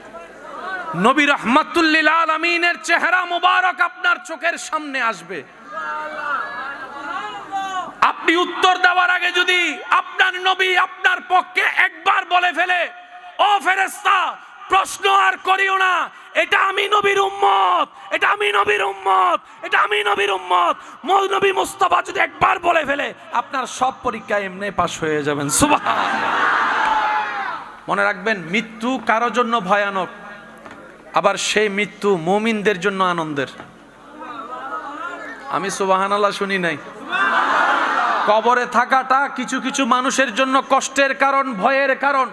Speaker 1: নবী রাহমাতুল লিল আলামিনের চেহারা মুবারক আপনার চোখের সামনে আসবে। আপনি উত্তর দেওয়ার আগে যদি আপনার নবী আপনার পক্ষে একবার বলে ফেলে, ও ফেরেশতা প্রশ্ন আর করিও না, এটা আমি নবীর উম্মত, এটা আমি নবীর উম্মত, এটা আমি নবীর উম্মত, নবী মুস্তাফা যদি একবার বলে ফেলে, আপনার সব পরীক্ষা এমনি পাস হয়ে যাবেন। সুবহানাল্লাহ। মনে রাখবেন, মৃত্যু কারোর জন্য ভয়ানক, আবার সেই মৃত্যু মুমিনদের জন্য আনন্দের। আমি সুবহানাল্লাহ শুনি নাই। কবরে থাকাটা কিছু কিছু মানুষের জন্য কষ্টের কারণ, ভয়ের কারণ,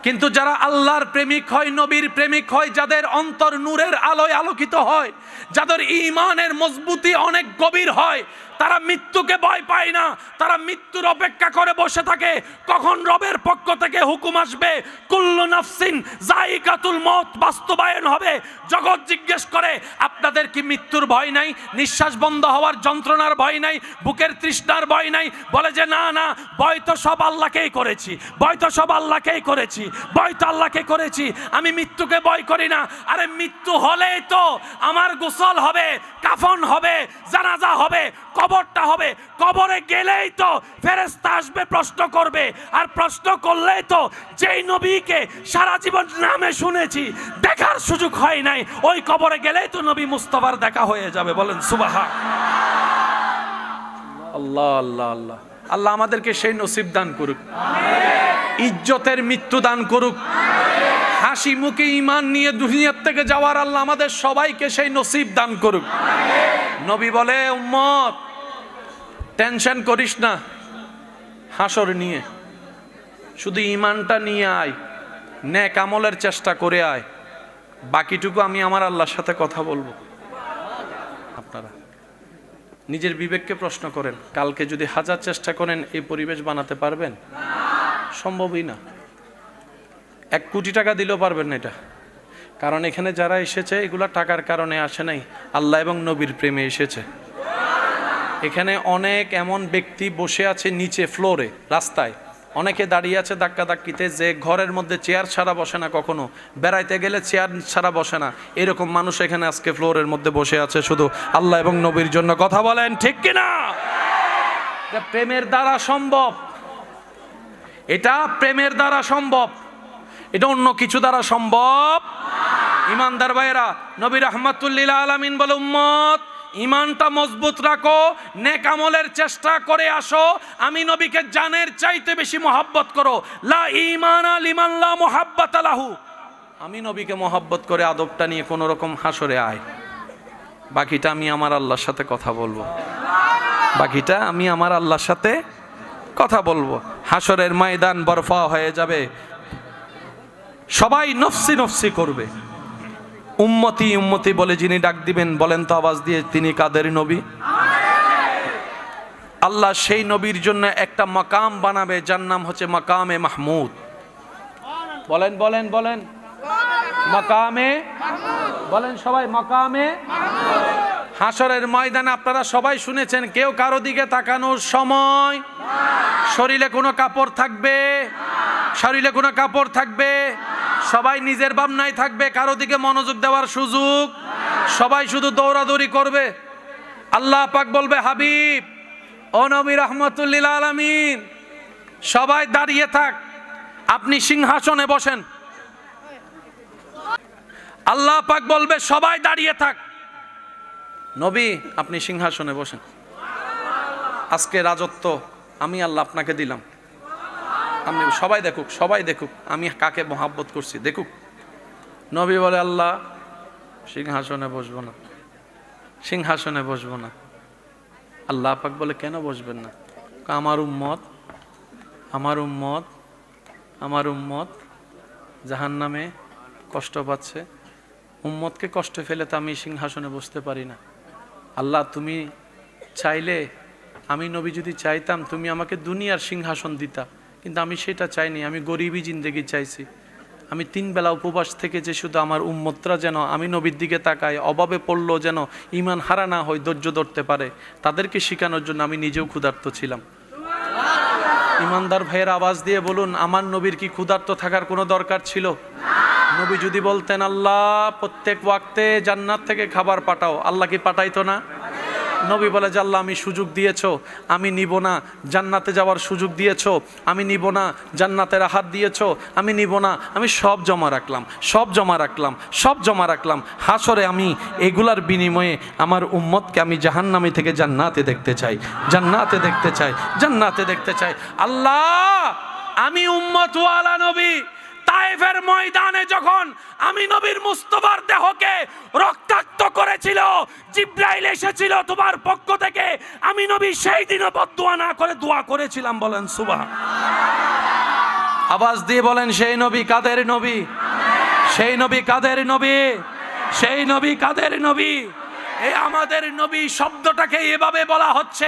Speaker 1: কিন্তু যারা আল্লাহর প্রেমিক হয়, নবীর প্রেমিক হয়, যাদের অন্তর নূরের আলোয় আলোকিত হয়, যাদের ঈমানের মজবুতি অনেক গভীর হয়, তারা মৃত্যুকে ভয় পায় না। তারা মৃত্যুর অপেক্ষা করে বসে থাকে কখন রবের পক্ষ থেকে হুকুম আসবে, কুল্লু নাফসিন যায়িকাতুল মউত বাস্তবায়ন হবে। জগৎ জিজ্ঞেস করে, আপনাদের কি মৃত্যুর ভয় নাই? নিঃশ্বাস বন্ধ হওয়ার যন্ত্রণার ভয় নাই? বুকের তৃষ্ণার ভয় নাই? বলে যে না না, ভয় তো সব আল্লাহকেই করেছি, ভয় তো সব আল্লাহকেই করেছি, ভয় তো আল্লাহকে করেছি, আমি মৃত্যুকে ভয় করি না। আরে মৃত্যু হলেই তো আমার গোসল হবে, কাফন হবে, জানাজা হবে, কবরটা হবে। কবরে গেলেই তো ফেরেশতা আসবে, প্রশ্ন করবে। আর প্রশ্ন করলেই তো যেই নবীকে সারা জীবন নামে শুনেছি, দেখার সুযোগ হয় নাই, ওই কবরে গেলেই তো নবী মুস্তাফার দেখা হয়ে যাবে। বলেন সুবহান আল্লাহ। আল্লাহ আল্লাহ আল্লাহ আমাদেরকে সেই নসিব দান করুক, ইজ্জতের মৃত্যু দান করুক, হাসি মুখে ঈমান নিয়ে দুনিয়ার থেকে যাওয়ার আল্লাহ আমাদের সবাইকে সেই নসিব দান করুক। নবী বলে, উম্মত টেনশন করিস না হাসর নিয়ে, শুধু ঈমানটা নিয়ে আয়, নেক আমলের চেষ্টা করে আয়, বাকিটুকু আমি আমার আল্লাহর সাথে কথা বলবো। আপনারা নিজের বিবেককে প্রশ্ন করেন, কালকে যদি হাজার চেষ্টা করেন এই পরিবেশ বানাতে পারবেন? সম্ভবই না। 1 কোটি টাকা দিলেও পারবেন না এটা। কারণ এখানে যারা এসেছে এগুলা টাকার কারণে আসে নাই, আল্লাহ এবং নবীর প্রেমে এসেছে। এখানে অনেক এমন ব্যক্তি বসে আছে নিচে ফ্লোরে, রাস্তায়, অনেকে দাঁড়িয়ে আছে ধাক্কা ধাক্কিতে, যে ঘরের মধ্যে চেয়ার ছাড়া বসে না, কখনো বেড়াইতে গেলে চেয়ার ছাড়া বসে না, এরকম মানুষ এখানে আজকে ফ্লোরের মধ্যে বসে আছে শুধু আল্লাহ এবং নবীর জন্য। কথা বলেন ঠিক কিনা? এটা প্রেমের দ্বারা সম্ভব, এটা প্রেমের দ্বারা সম্ভব, এটা অন্য কিছু দ্বারা সম্ভব। ইমানদার ভাইয়েরা, নবী রাহমাতুল লিল আলামিন বলে, উম্মত ঈমানটা মজবুত রাখো, নেক আমলের চেষ্টা করে আসো, আমি নবীকে জানের চাইতে বেশি মহব্বত করো। লা ঈমানা লিমান লা মুহাব্বাতা লাহু, আমি নবীকে মহব্বত করে আদবটা নিয়ে কোন রকম হাসরে আয়, বাকিটা আমি আমার আল্লাহর সাথে কথা বলবো, বাকিটা আমি আমার আল্লাহর সাথে কথা বলবো। হাসরের ময়দান বরফা হয়ে যাবে, সবাই নফসি নফসি করবে। উম্মতি উম্মতি বলে যিনি ডাক দিবেন, বলেন তো আওয়াজ দিয়ে, তিনি কাদের নবী? আল্লাহ সেই নবীর জন্য একটা মাকাম বানাবে, যার নাম হচ্ছে মাকামে মাহমুদ। বলেন বলেন বলেন, মাকামে বলেন সবাই মাকামে হাসরের ময়দানে। আপনারা সবাই শুনেছেন, কেউ কারো দিকে তাকানোর সময়, শরীরে কোনো কাপড় থাকবে, শরীরে কোনো কাপড় থাকবে, সবাই নিজের ভাবনায় থাকবে, কারো দিকে মনোযোগ দেওয়ার সুযোগ, সবাই শুধু দৌড়াদৌড়ি করবে। আল্লাহ পাক বলবে, হাবিব ও নবী রাহমাতুল লিল আলামিন, সবাই দাঁড়িয়ে থাক, আপনি সিংহাসনে বসেন। আল্লাহ পাক বলবে, সবাই দাঁড়িয়ে থাক, নবী আপনি সিংহাসনে বসেন। আজকে রাজত্ব আমি আল্লাহ আপনাকে দিলাম, আপনি সবাই দেখুক, সবাই দেখুক আমি কাকে মহাব্বত করছি, দেখুক। নবী বলে, আল্লাহ সিংহাসনে বসবো না, সিংহাসনে বসবো না। আল্লাহ পাক বলে, কেন বসবেন না? আমার উম্মত, আমার উম্মত, আমার উম্মত জাহান্নামে কষ্ট পাচ্ছে, উম্মতকে কষ্ট ফেলে তো আমি সিংহাসনে বসতে পারি না। আল্লাহ তুমি চাইলে, আমি নবী যদি চাইতাম তুমি আমাকে দুনিয়ার সিংহাসন দিতা, কিন্তু আমি সেটা চাইনি, আমি গরিবই জিন্দেগি চাইছি। আমি 3 বেলা উপবাস থেকে যে শুধু আমার উম্মতরা যেন আমি নবীর দিকে তাকায়, অভাবে পড়লো যেন ইমান হারা না হয়, ধৈর্য ধরতে পারে, তাদেরকে শেখানোর জন্য আমি নিজেও ক্ষুধার্ত ছিলাম। ইমানদার ভাইয়ের আওয়াজ দিয়ে বলুন, আমার নবীর কি ক্ষুধার্ত থাকার কোনো দরকার ছিল? নবী যদি বলতেন, আল্লাহ প্রত্যেক ওয়াক্তে জান্নাত থেকে খাবার পাঠাও, আল্লাহ কি পাঠাইতো না? নবী বলে যে, আল্লাহ আমি সুযোগ দিয়েছো, আমি নিব না। জান্নাতে যাওয়ার সুযোগ দিয়েছো, আমি নিব না। জান্নাতের হাত দিয়েছো, আমি নিব না। আমি সব জমা রাখলাম, সব জমা রাখলাম, সব জমা রাখলাম। হাসরে আমি এগুলার বিনিময়ে আমার উম্মতকে আমি জাহান্নামী থেকে জান্নাতে দেখতে চাই, জান্নাতে দেখতে চাই, জান্নাতে দেখতে চাই। আল্লাহ আমি উম্মতওয়ালা নবী, তায়েফের ময়দানে যখন আমি নবীর মুস্তাফার দেহকে রক্তাক্ত করেছিল, জিব্রাইল এসেছিল তোমার পক্ষ থেকে, আমি নবী সেই দিনও বদদুয়া না করে দোয়া করেছিলাম। বলেন সুবহানাল্লাহ। আওয়াজ দিয়ে বলেন, সেই নবী কাদের নবী? সেই নবী কাদের নবী? সেই নবী কাদের নবী? এই আমাদের নবী শব্দটাকে এভাবে বলা হচ্ছে,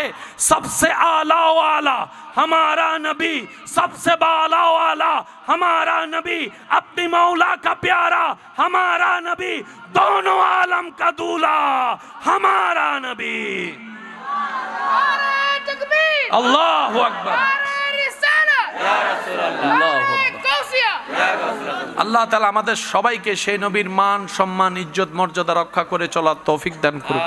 Speaker 1: সবসে আলা ওয়ালা हमारा नबी, सबसे बाला वाला हमारा नबी, अपनी मौला का प्यारा हमारा नबी, दोनों आलम का दूल्हा हमारा नबी। अल्लाहु अकबर। আল্লাহ তাআলা আমাদের সবাইকে সেই নবীর মান সম্মান ইজ্জত মর্যাদা রক্ষা করে চলার তৌফিক দান করুক।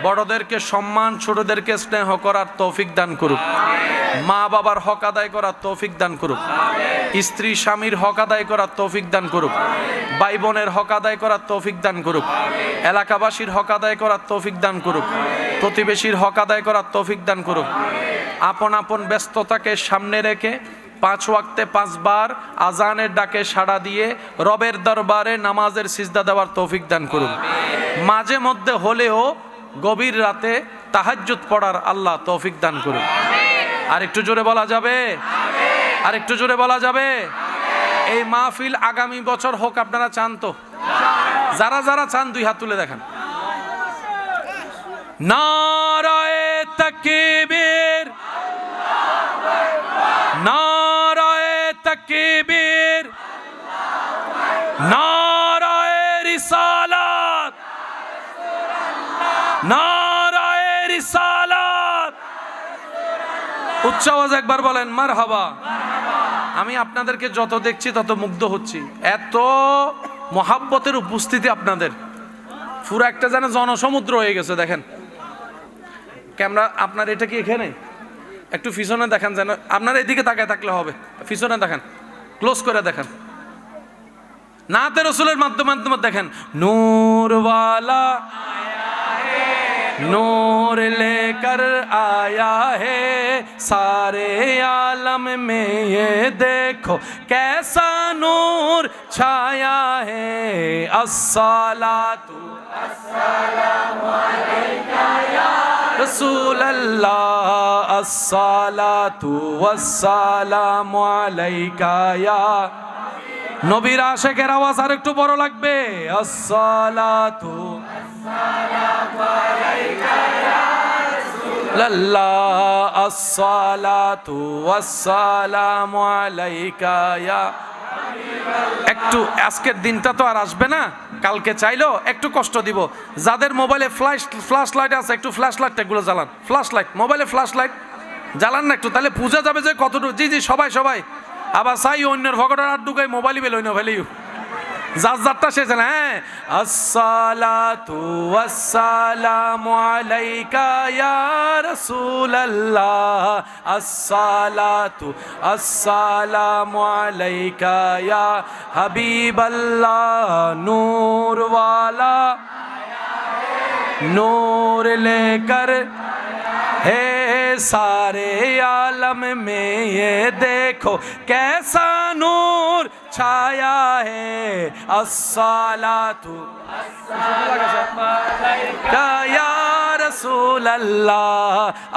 Speaker 1: বড়দেরকে সম্মান, ছোটদেরকে স্নেহ করার তৌফিক দান করুক। মা বাবার হক আদায় করার তৌফিক দান করুক। স্ত্রী স্বামীর হক আদায় করার তৌফিক দান করুক। ভাই বোনের হক আদায় করার তৌফিক দান করুক। এলাকাবাসীর হক আদায় করার তৌফিক দান করুক। প্রতিবেশীর হক আদায় করার তৌফিক দান করুক। আপন আপন ব্যস্ততাকে সামনে রেখে 5 ওয়াক্তে 5 বার আজানের ডাকে সাড়া দিয়ে রবের দরবারে নামাজের সিজদা দেওয়ার তৌফিক দান করুন। মাঝে মধ্যে হলেও গভীর রাতে তাহাজ্জুদ পড়ার আল্লাহ তৌফিক দান করুন। আর একটু জোরে বলা যাবে? আর একটু জোরে বলা যাবে? এই মাহফিল আগামী বছর হোক, আপনারা চান তো? যারা যারা চান 2 হাত তুলে দেখান। নারায়ে তাকবীর, নারায়ে তাকবীর, নারায়ে রিসালাত, নারায়ে রিসালাত। উচ্চ আওয়াজে একবার বলেন মারহাবা। আমি আপনাদেরকে যত দেখছি তত মুগ্ধ হচ্ছি, এত মহাব্বতের উপস্থিতি আপনাদের, পুরো একটা যেন জনসমুদ্র হয়ে গেছে। দেখেন ক্যামেরা আপনার, এটা কি এখানে? একটু পিছনে দেখেন, যেন আপনার এদিকে তাকায় থাকলে হবে, পিছনে দেখেন, ক্লোজ করে দেখেন, নাতে রসুলের মাধ্যমে দেখেন। নূরওয়ালা नूर लेकर आया है सारे आलम में, ये देखो कैसा नूर छाया है। अस्सलातु अस्सलामु अलैका या रसूल अल्लाह, अस्सलातु वस्सलामु अलैका या নবীর আশিকের আওয়াজ আর একটু বড় লাগবে। আসসালাতু আসসালামু আলাইকা ইয়া রাসূলুল্লাহ, আসসালাতু ওয়াসসালামু আলাইকা ইয়া হাবিবাল্লাহ। একটু আজকের দিনটা তো আর আসবে না। কালকে চাইলো একটু কষ্ট দিব, যাদের মোবাইলে ফ্ল্যাশ লাইট আছে একটু ফ্ল্যাশ লাইটটা গুলো জ্বালান, ফ্ল্যাশ লাইট মোবাইলে ফ্ল্যাশ লাইট জ্বালান না একটু, তাহলে বোঝা যাবে যে কতটুকু। জি জি সবাই সবাই, আবার চাই অন্যের ভগটার আর ঢুকাই মোবাইলই বেল না ফেলিও যার যারটা শেষ। হ্যাঁ, আসসালাতু ওয়াসসালামু আলাইকা ইয়া রাসূলুল্লাহ, আসসালাতু আসসালামু আলাইকা ইয়া হাবিবাল্লাহ, নূর वाला नूर लेकर है सारे आलम में, ये देखो कैसा नूर छाया है। अस्सलातु या रसूल अल्लाह,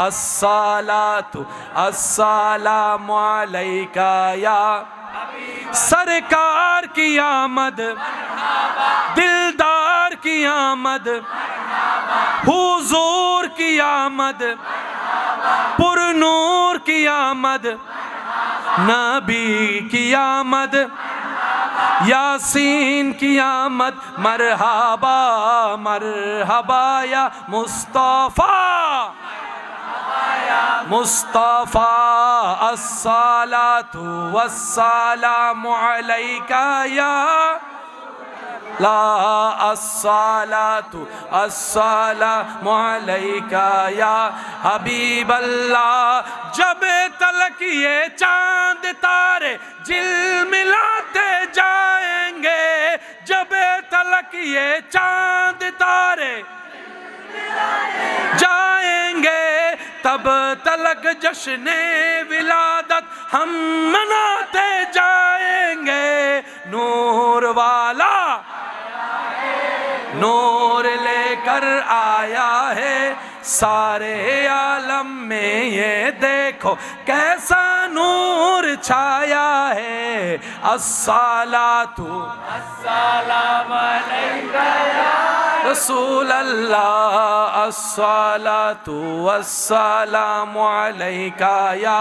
Speaker 1: अस्सलातु अस्सलामु अलैका या सरकार की आमद, दिलदार की आमद, हुजूर की आमद, पुरनूर की आमद, नबी की आमद, यासीन की आमद, मरहबा मरहबा या मुस्तफा मुस्तफा, अस्सलातु वस्सलामु अलैका या ला, अस्सलातु अस्सलामु अलैका या हबीबल्लाह। जब तलक ये चांद तारे झिलमिलाते जाएंगे, जब तलक ये चांद तारे जाएंगे, तब तलक जश्ने विलादत हम मनाते जाएंगे। नूर वाला नूर लेकर आया है सारे आलम में, ये देखो कैसा नूर छाया है। अस्सलातु अस्सलामु अलैका या रसूल अल्लाह, अस्सलातु अस्सलामु अलैका या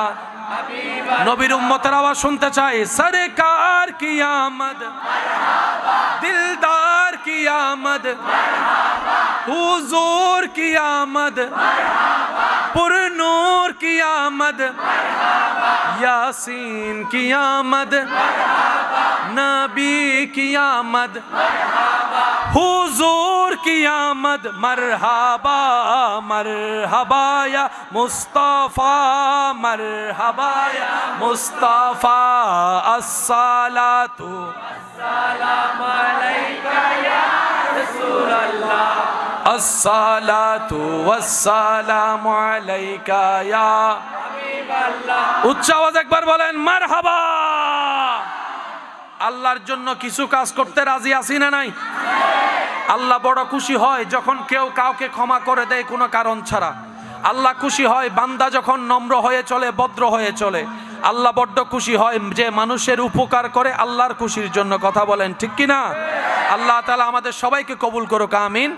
Speaker 1: नबीर उम्मतेर आवाज सुनते चाই। सरकार की आमद, दिलदार की आमद, हुजूर की आमद, पुरनूर की आमद, यासीन की आमद, नबी की आमद, हुजूर की आमद, मरहबा मरहबा या मुस्तफा, मरहबा या मुस्तफा, अस्सलातु अस्सलामु अलैका या रसूल अल्लाह, अस्सलातु वस्सलामु अलैका या হাবিবাল্লাহ। উচ্চ আওয়াজ একবার বলেন মারহাবা। আল্লাহর জন্য কিছু কাজ করতে রাজি আছি না নাই? আল্লাহ বড় খুশি হয় যখন কেউ কাউকে ক্ষমা করে দেয় কোনো কারণ ছাড়া। আল্লাহ খুশি হয় বান্দা যখন নম্র হয়ে চলে, ভদ্র হয়ে চলে। আল্লাহ বড্ড খুশি হয় যে মানুষের উপকার করে আল্লাহর খুশির জন্য। কথা বলেন ঠিক কিনা? আল্লাহ তাআলা আমাদের সবাইকে কবুল করুক, আমিন।